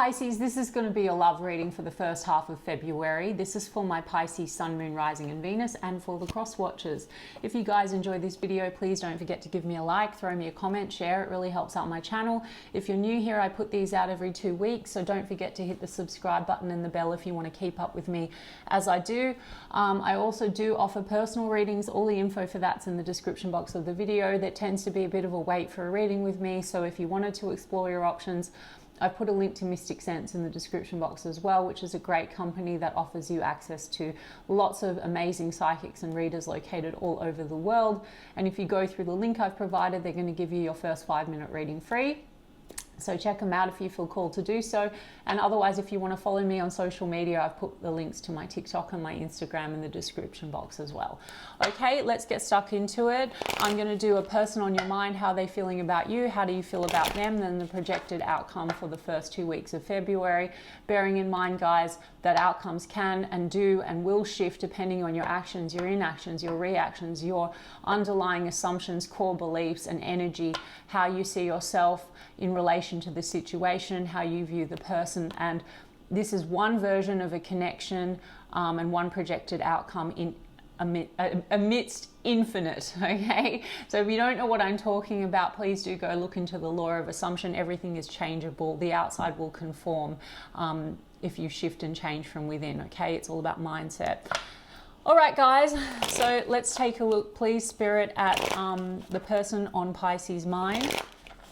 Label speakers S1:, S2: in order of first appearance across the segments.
S1: Pisces, this is going to be a love reading for the first half of February. This is for my Pisces Sun, Moon, Rising and Venus, and for the cross watchers. If you guys enjoyed this video, please don't forget to give me a like, throw me a comment, share. It really helps out my channel. If you're new here, I put these out every 2 weeks, so don't forget to hit the subscribe button and the bell if you want to keep up with me as I do. I also do offer personal readings. All the info for that's in the description box of the video. That tends to be a bit of a wait for a reading with me, so if you wanted to explore your options, I've put a link to Mystic Sense in the description box as well, which is a great company that offers you access to lots of amazing psychics and readers located all over the world. And if you go through the link I've provided, they're going to give you your first 5-minute reading free. So check them out if you feel called to do so. And otherwise, if you want to follow me on social media, I've put the links to my TikTok and my Instagram in the description box as well. Okay, let's get stuck into it. I'm going to do a person on your mind. How are they feeling about you? How do you feel about them? Then the projected outcome for the first 2 weeks of February. Bearing in mind, guys, that outcomes can and do and will shift depending on your actions, your inactions, your reactions, your underlying assumptions, core beliefs and energy, how you see yourself in relation to the situation, how you view the person. And this is one version of a connection and one projected outcome in amidst infinite. Okay, so if you don't know what I'm talking about, please do go look into the law of assumption. Everything is changeable. The outside will conform if you shift and change from within. Okay, it's all about mindset. All right, guys, so let's take a look, please, Spirit, at the person on Pisces' mind.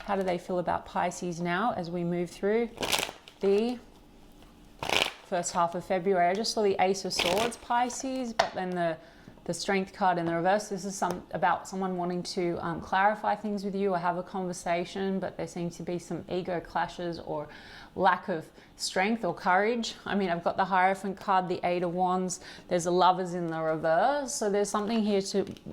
S1: How do they feel about Pisces now as we move through the first half of February? I just saw the Ace of Swords, Pisces, but then the Strength card in the reverse. This is about someone wanting to clarify things with you or have a conversation, but there seems to be some ego clashes or lack of strength or courage. I mean, I've got the Hierophant card, the 8 of Wands. There's a Lovers in the reverse. So there's something here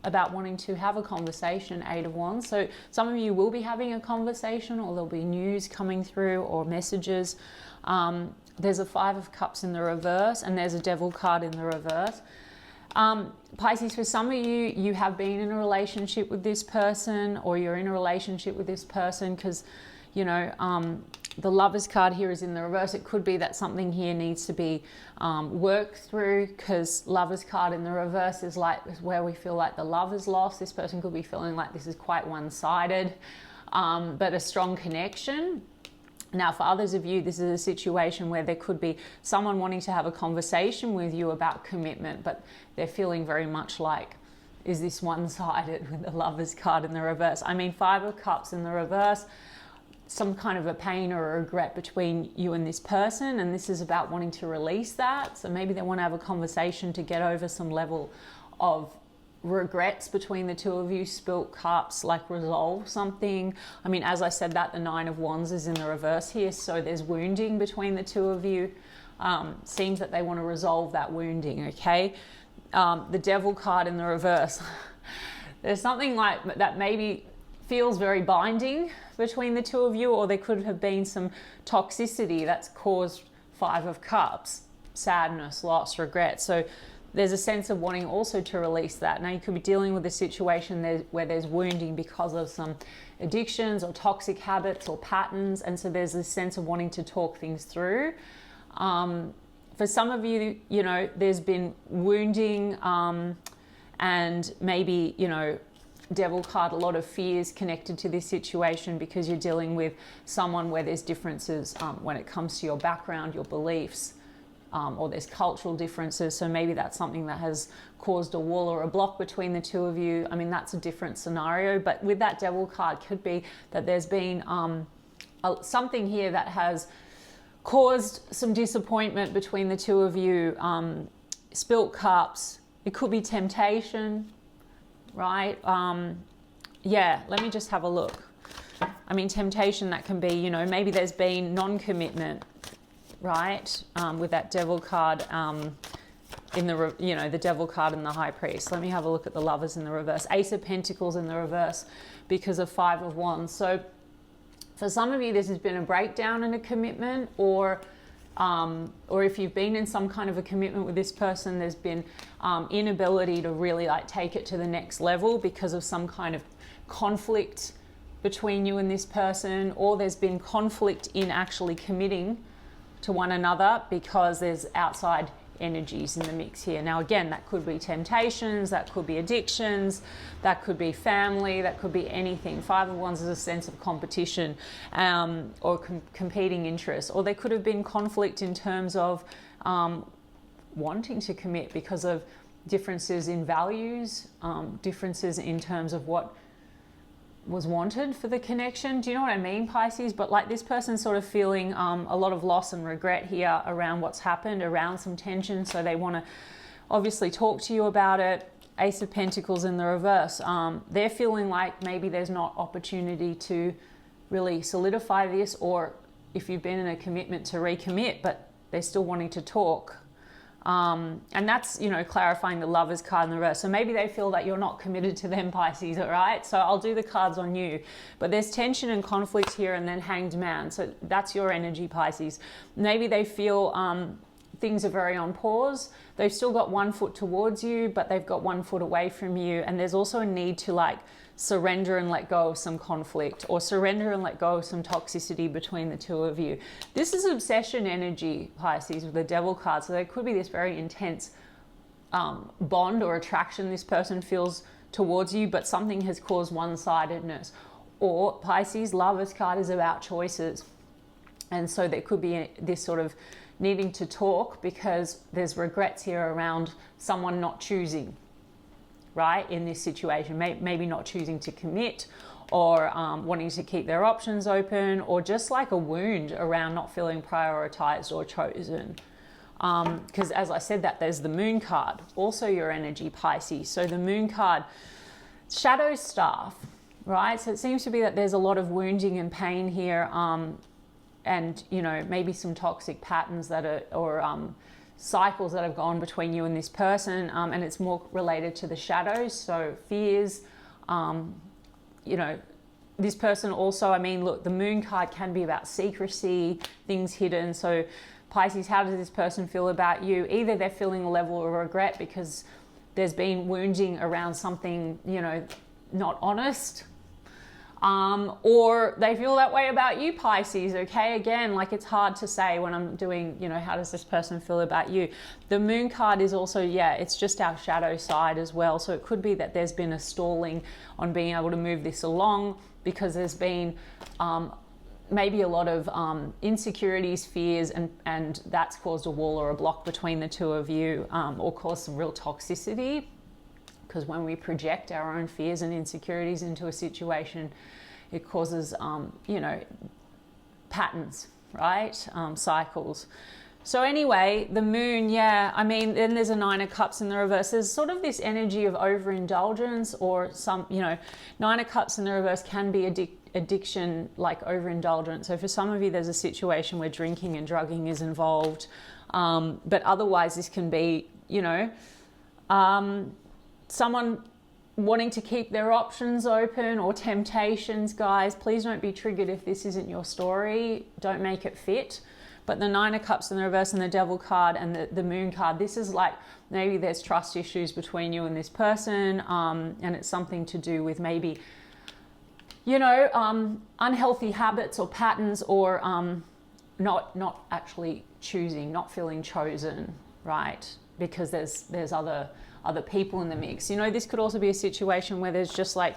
S1: about wanting to have a conversation, 8 of Wands. So some of you will be having a conversation, or there'll be news coming through or messages. There's a 5 of Cups in the reverse, and there's a Devil card in the reverse. Pisces, for some of you, you have been in a relationship with this person, or you're in a relationship with this person because, you know, the Lovers card here is in the reverse. It could be that something here needs to be worked through, because Lovers card in the reverse is where we feel like the love is lost. This person could be feeling like this is quite one-sided, but a strong connection. Now, for others of you, this is a situation where there could be someone wanting to have a conversation with you about commitment, but they're feeling very much like, is this one-sided with the Lovers card in the reverse? I mean, 5 of Cups in the reverse, some kind of a pain or a regret between you and this person, and this is about wanting to release that. So maybe they want to have a conversation to get over some level of regrets between the two of you, spilt cups, like resolve something. I mean, as I said, that the 9 of Wands is in the reverse here, so there's wounding between the two of you. Seems that they want to resolve that wounding. Okay, the Devil card in the reverse. There's something like that maybe feels very binding between the two of you, or there could have been some toxicity that's caused 5 of Cups, sadness, loss, regret. So there's a sense of wanting also to release that. Now, you could be dealing with a situation where there's wounding because of some addictions or toxic habits or patterns, and so there's this sense of wanting to talk things through. For some of you, you know, there's been wounding and maybe, you know, Devil card, a lot of fears connected to this situation because you're dealing with someone where there's differences when it comes to your background, your beliefs, or there's cultural differences. So maybe that's something that has caused a wall or a block between the two of you. I mean, that's a different scenario, but with that Devil card, could be that there's been something here that has caused some disappointment between the two of you. Spilt cups, it could be temptation, right? Yeah, let me just have a look. I mean, temptation, that can be, you know, maybe there's been non-commitment, right? With that Devil card in the, you know, the Devil card and the High Priest. Let me have a look at the Lovers in the reverse. Ace of Pentacles in the reverse because of 5 of Wands. So for some of you, this has been a breakdown in a commitment, or if you've been in some kind of a commitment with this person, there's been inability to really like take it to the next level because of some kind of conflict between you and this person, or there's been conflict in actually committing to one another because there's outside energies in the mix here. Now again, that could be temptations, that could be addictions, that could be family, that could be anything. Five of Wands is a sense of competition or competing interests, or there could have been conflict in terms of wanting to commit because of differences in values, differences in terms of what was wanted for the connection. Do you know what I mean, Pisces? But like this person's sort of feeling a lot of loss and regret here around what's happened, around some tension. So they want to obviously talk to you about it. Ace of Pentacles in the reverse. They're feeling like maybe there's not opportunity to really solidify this, or if you've been in a commitment to recommit, but they're still wanting to talk. And that's, you know, clarifying the Lovers card in the reverse. So maybe they feel that you're not committed to them, Pisces, all right? So I'll do the cards on you. But there's tension and conflict here, and then Hanged Man. So that's your energy, Pisces. Maybe they feel things are very on pause. They've still got one foot towards you, but they've got one foot away from you. And there's also a need to like surrender and let go of some conflict, or surrender and let go of some toxicity between the two of you. This is obsession energy, Pisces, with the Devil card. So there could be this very intense bond or attraction this person feels towards you, but something has caused one-sidedness. Or Pisces, Lovers card is about choices. And so there could be this sort of needing to talk because there's regrets here around someone not choosing, right, in this situation. Maybe not choosing to commit, or wanting to keep their options open, or just like a wound around not feeling prioritized or chosen. Because as I said, that there's the Moon card, also your energy, Pisces. So the Moon card, shadow stuff, right? So it seems to be that there's a lot of wounding and pain here, and, you know, maybe some toxic patterns that are, or cycles that have gone between you and this person, and it's more related to the shadows. So fears, you know, this person also, I mean, look, the Moon card can be about secrecy, things hidden. So Pisces, how does this person feel about you? Either they're feeling a level of regret because there's been wounding around something, you know, not honest, or they feel that way about you, Pisces, okay? Again, like it's hard to say when I'm doing, you know, how does this person feel about you? The Moon card is also, yeah, it's just our shadow side as well. So it could be that there's been a stalling on being able to move this along because there's been maybe a lot of insecurities, fears, and that's caused a wall or a block between the two of you, or caused some real toxicity. Because when we project our own fears and insecurities into a situation, it causes, you know, patterns, right? Cycles. So anyway, the Moon, yeah, I mean, then there's a Nine of Cups in the reverse. There's sort of this energy of overindulgence, or some, you know, Nine of Cups in the reverse can be addiction, like overindulgence. So for some of you, there's a situation where drinking and drugging is involved. But otherwise, this can be, you know, someone wanting to keep their options open, or temptations. Guys, please don't be triggered if this isn't your story. Don't make it fit. But the Nine of Cups in the reverse and the Devil card and the Moon card, this is like maybe there's trust issues between you and this person, and it's something to do with maybe, you know, unhealthy habits or patterns, or not actually choosing, not feeling chosen, right? Because there's other people in the mix. You know, this could also be a situation where there's just like,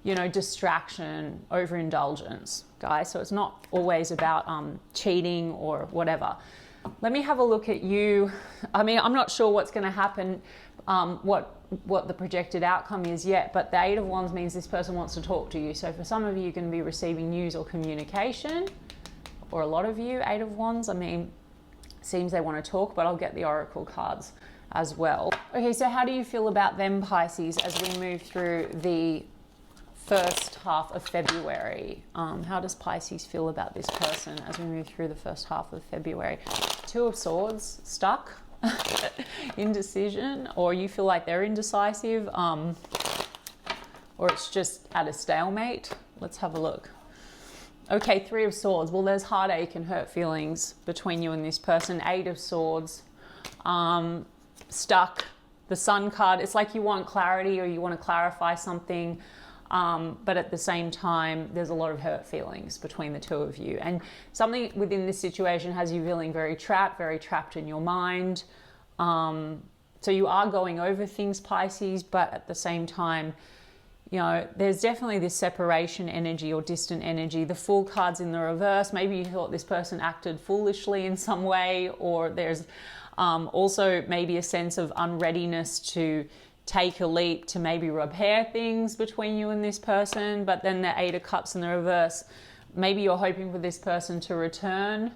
S1: you know, distraction, overindulgence, guys. So it's not always about cheating or whatever. Let me have a look at you. I mean, I'm not sure what's going to happen, what the projected outcome is yet, but the Eight of Wands means this person wants to talk to you. So for some of you, you're going to be receiving news or communication, or a lot of you, Eight of Wands. I mean, seems they want to talk, but I'll get the Oracle cards as well. Okay, so how do you feel about them, Pisces, as we move through the first half of February? How does Pisces feel about this person as we move through the first half of February? Two of Swords, stuck, indecision, or you feel like they're indecisive, or it's just at a stalemate. Let's have a look. Okay, Three of Swords. Well, there's heartache and hurt feelings between you and this person. Eight of Swords, stuck. The Sun card, it's like you want clarity, or you want to clarify something. But at the same time, there's a lot of hurt feelings between the two of you. And something within this situation has you feeling very trapped in your mind. So you are going over things, Pisces, but at the same time, you know, there's definitely this separation energy or distant energy. The Fool card's in the reverse. Maybe you thought this person acted foolishly in some way, or there's also maybe a sense of unreadiness to take a leap to maybe repair things between you and this person. But then the Eight of Cups in the reverse, maybe you're hoping for this person to return,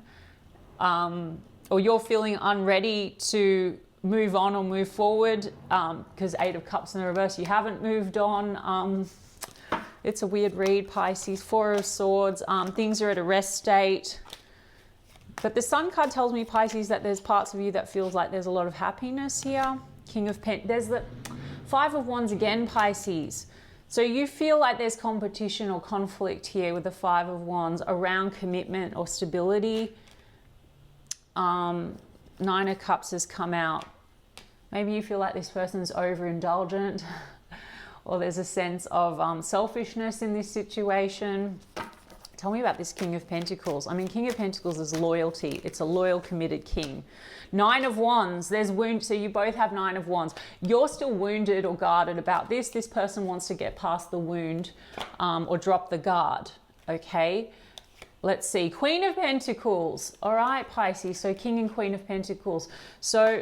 S1: or you're feeling unready to move on or move forward, because Eight of Cups in the reverse, you haven't moved on. It's a weird read, Pisces. Four of Swords, things are at a rest state. But the Sun card tells me, Pisces, that there's parts of you that feels like there's a lot of happiness here. King of Pentacles, there's the Five of Wands again, Pisces. So you feel like there's competition or conflict here with the Five of Wands around commitment or stability. Nine of Cups has come out. Maybe you feel like this person's overindulgent, or there's a sense of selfishness in this situation. Tell me about this King of Pentacles. I mean, King of Pentacles is loyalty. It's a loyal, committed king. Nine of Wands, there's wound. So you both have Nine of Wands. You're still wounded or guarded about this. This person wants to get past the wound or drop the guard, okay? Let's see, Queen of Pentacles. All right, Pisces, so King and Queen of Pentacles. So,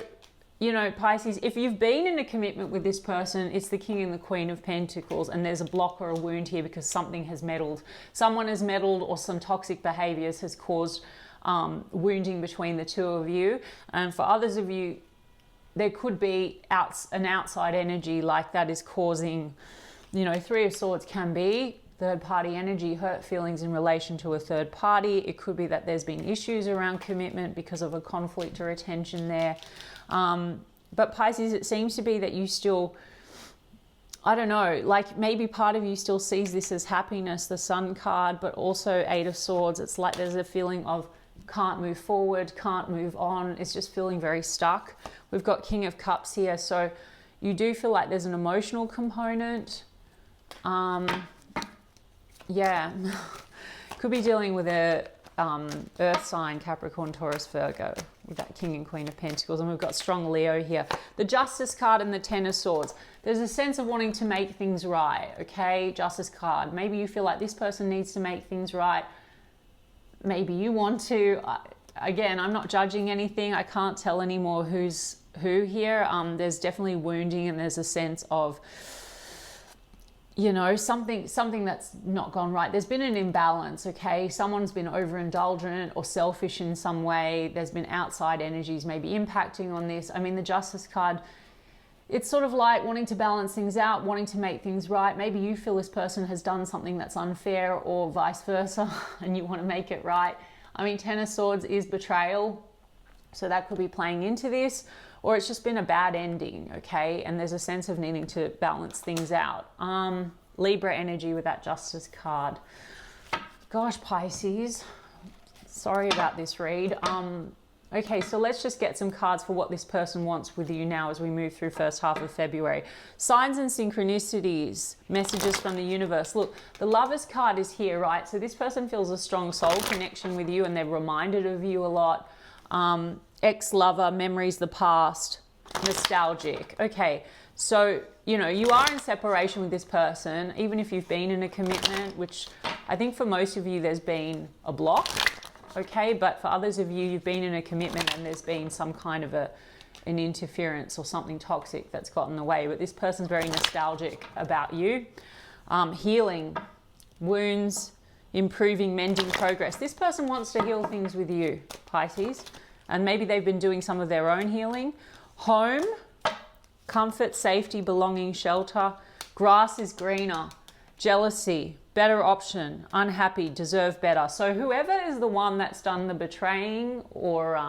S1: you know, Pisces, if you've been in a commitment with this person, it's the King and the Queen of Pentacles, and there's a block or a wound here because something has meddled. Someone has meddled, or some toxic behaviors has caused wounding between the two of you. And for others of you, there could be an outside energy like that is causing, you know, Three of Swords can be third party energy, hurt feelings in relation to a third party. It could be that there's been issues around commitment because of a conflict or a tension there. But Pisces, it seems to be that you still, I don't know, like maybe part of you still sees this as happiness, the Sun card, but also Eight of Swords. It's like there's a feeling of can't move forward, can't move on. It's just feeling very stuck. We've got King of Cups here. So you do feel like there's an emotional component. Yeah, could be dealing with a earth sign, Capricorn, Taurus, Virgo, with that King and Queen of Pentacles. And we've got strong Leo here. The Justice card and the Ten of Swords. There's a sense of wanting to make things right, okay? Justice card. Maybe you feel like this person needs to make things right. Maybe you want to. Again, I'm not judging anything. I can't tell anymore who's who here. There's definitely wounding, and there's a sense of, you know, something that's not gone right. There's been an imbalance, okay? Someone's been overindulgent or selfish in some way. There's been outside energies maybe impacting on this. I mean, the Justice card, it's sort of like wanting to balance things out, wanting to make things right. Maybe you feel this person has done something that's unfair, or vice versa, and you want to make it right. I mean, Ten of Swords is betrayal, so that could be playing into this. Or it's just been a bad ending, okay? And there's a sense of needing to balance things out. Libra energy with that Justice card. Gosh, Pisces, sorry about this read. Okay, so let's just get some cards for what this person wants with you now as we move through first half of February. Signs and synchronicities, messages from the universe. Look, the Lovers card is here, right? So this person feels a strong soul connection with you, and they're reminded of you a lot. Ex-lover, memories, the past, nostalgic. Okay, so, you know, you are in separation with this person, even if you've been in a commitment, which I think for most of you there's been a block, okay? But for others of you, you've been in a commitment and there's been some kind of an interference or something toxic that's gotten in the way. But this person's very nostalgic about you. Healing, wounds, improving, mending, progress. This person wants to heal things with you, Pisces. And maybe they've been doing some of their own healing. Home, comfort, safety, belonging, shelter. Grass is greener. Jealousy, better option. Unhappy, deserve better. So whoever is the one that's done the betraying, or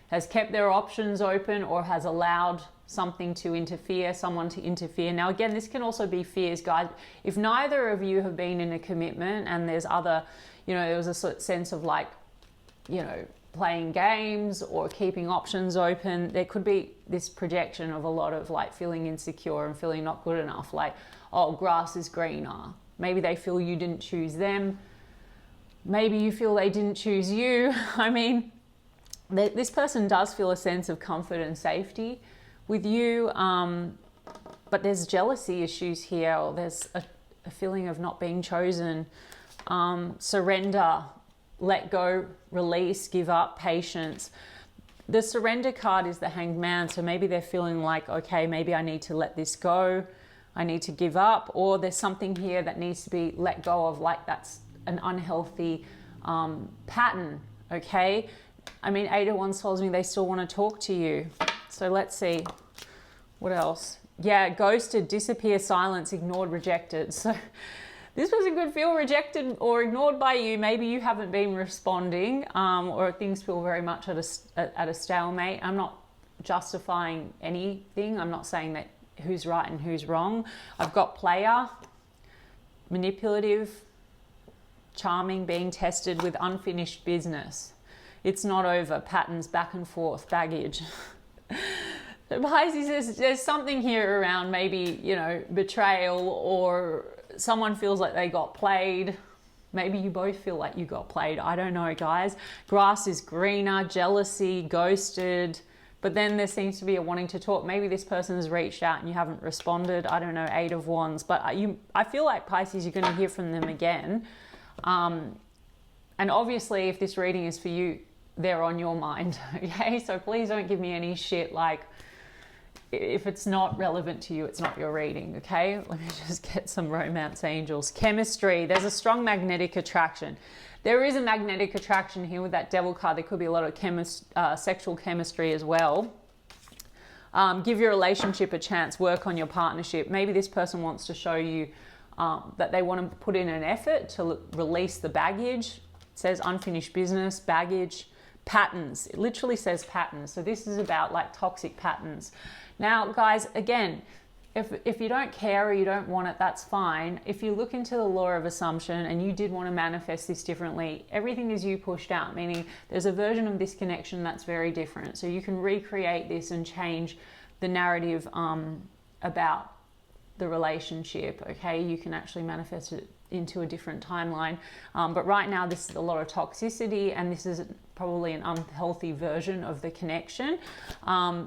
S1: has kept their options open, or has allowed something to interfere, someone to interfere. Now, again, this can also be fears, guys. If neither of you have been in a commitment and there's other, you know, there was a sort of sense of like, you know, playing games or keeping options open. There could be this projection of a lot of like feeling insecure and feeling not good enough, like, oh, grass is greener. Maybe they feel you didn't choose them. Maybe you feel they didn't choose you. I mean, this person does feel a sense of comfort and safety with you, but there's jealousy issues here, or there's a feeling of not being chosen. Surrender, let go, release, give up, patience. The surrender card is the Hanged Man, so maybe they're feeling like, okay, maybe I need to let this go, I need to give up, or there's something here that needs to be let go of, like that's an unhealthy pattern, okay? I mean, 8 of Wands tells me they still want to talk to you. So let's see, what else? Yeah, ghosted, disappear, silence, ignored, rejected. So this person could feel rejected or ignored by you. Maybe you haven't been responding, or things feel very much at a stalemate. I'm not justifying anything. I'm not saying that who's right and who's wrong. I've got player, manipulative, charming, being tested, with unfinished business. It's not over, patterns, back and forth, baggage. So Pisces, there's something here around maybe, you know, betrayal, or someone feels like they got played. Maybe you both feel like you got played. I don't know, guys. Grass is greener, jealousy, ghosted. But then there seems to be a wanting to talk. Maybe this person has reached out and you haven't responded. I don't know, 8 of Wands. But I feel like, Pisces, you're going to hear from them again. And obviously, if this reading is for you, they're on your mind, okay? So please don't give me any shit like, if it's not relevant to you, it's not your reading, okay? Let me just get some romance angels. Chemistry, there's a strong magnetic attraction. There is a magnetic attraction here with that Devil card. There could be a lot of sexual chemistry as well. Give your relationship a chance, work on your partnership. Maybe this person wants to show you that they want to put in an effort to release the baggage. It says unfinished business, baggage, patterns. It literally says patterns. So this is about like toxic patterns. Now, guys, again, if you don't care or you don't want it, that's fine. If you look into the law of assumption and you did want to manifest this differently, everything is you pushed out, meaning there's a version of this connection that's very different. So you can recreate this and change the narrative about the relationship, okay? You can actually manifest it into a different timeline. But right now, this is a lot of toxicity, and this is probably an unhealthy version of the connection.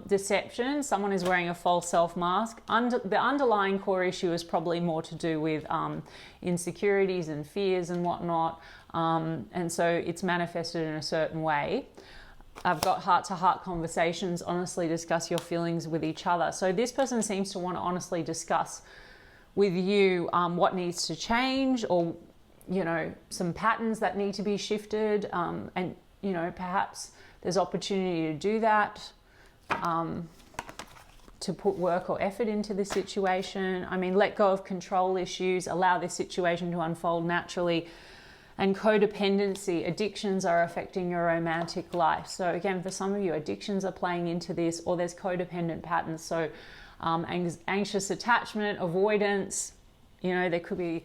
S1: Deception, someone is wearing a false self mask. The underlying core issue is probably more to do with insecurities and fears and whatnot. And so it's manifested in a certain way. I've got heart-to-heart conversations, honestly discuss your feelings with each other. So this person seems to want to honestly discuss with you what needs to change, or, you know, some patterns that need to be shifted. And, you know, perhaps there's opportunity to do that, to put work or effort into the situation. I mean, let go of control issues, allow this situation to unfold naturally. And codependency, addictions are affecting your romantic life. So again, for some of you, addictions are playing into this, or there's codependent patterns. So anxious attachment, avoidance, you know, there could be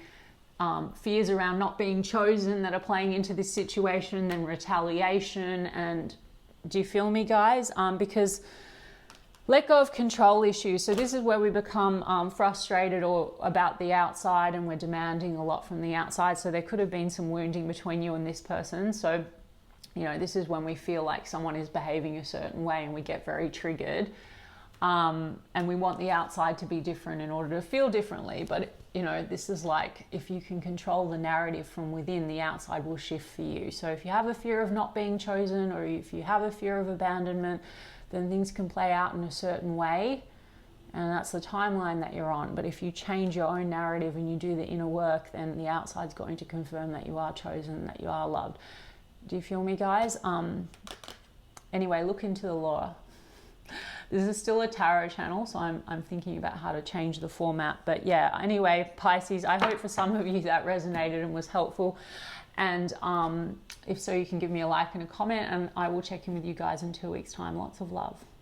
S1: fears around not being chosen that are playing into this situation, then retaliation. And do you feel me, guys? Because let go of control issues. So this is where we become frustrated or about the outside, and we're demanding a lot from the outside. So there could have been some wounding between you and this person. So, you know, this is when we feel like someone is behaving a certain way and we get very triggered. And we want the outside to be different in order to feel differently. But, you know, this is like, if you can control the narrative from within, the outside will shift for you. So if you have a fear of not being chosen, or if you have a fear of abandonment, then things can play out in a certain way, and that's the timeline that you're on. But if you change your own narrative and you do the inner work, then the outside's going to confirm that you are chosen, that you are loved. Do you feel me, guys? Anyway, look into the law. This is still a tarot channel, so I'm thinking about how to change the format. But yeah, anyway, Pisces, I hope for some of you that resonated and was helpful. And if so, you can give me a like and a comment, and I will check in with you guys in 2 weeks' time. Lots of love.